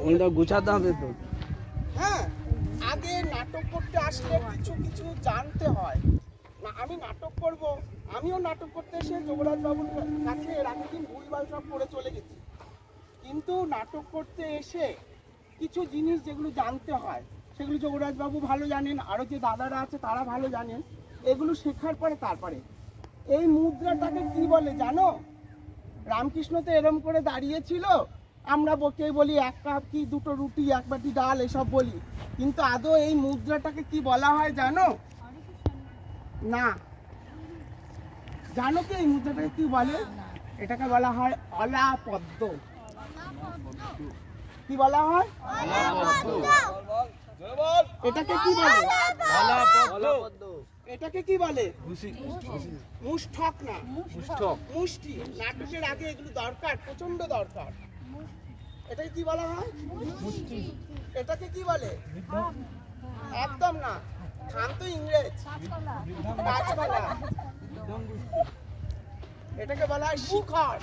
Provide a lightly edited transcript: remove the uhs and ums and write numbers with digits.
ওটা গুছাতে হবে তো। হ্যাঁ, আগে নাটক করতে আসলে কিছু কিছু জানতে হয় না। আমি নাটক করব, আমিও নাটক করতে এসে যোগরাজ বাবুর কাছে এর আগের দিন ভুলভাল সব করে চলে গেছি, কিন্তু নাটক করতে এসে কিছু জিনিস যেগুলো জানতে হয় সেগুলো যোগরাজ বাবু ভালো জানেন, আরও যে দাদারা আছে তারা ভালো জানেন। এগুলো শেখার পরে তারপরে এই মুদ্রাটাকে কি বলে জানো? রামকৃষ্ণ তো এরম করে দাঁড়িয়েছিল, আমরা বকে বলি এক কাপ কি দুটো রুটি এক বাটি ডাল এসব বলি, কিন্তু আদৌ এই মুদ্রাটাকে কি বলা হয় জানো? না, জানো কি এই মুদ্রাটাকে কি বলে? এটাকে বলা হয় অলা পদ্ম। কি বলা হয়? এটাকে কি বলে? এটাকে কি বলে? মুষ্ঠক না, মুষ্টি। নাটকের আগে এগুলো দরকার, প্রচন্ড দরকার। এটাকে কি বলা হয়? এটাকে কি বলে? একদম না, খান তো ইংরেজ। গাছপালা। এটাকে বলা হয় শিখর।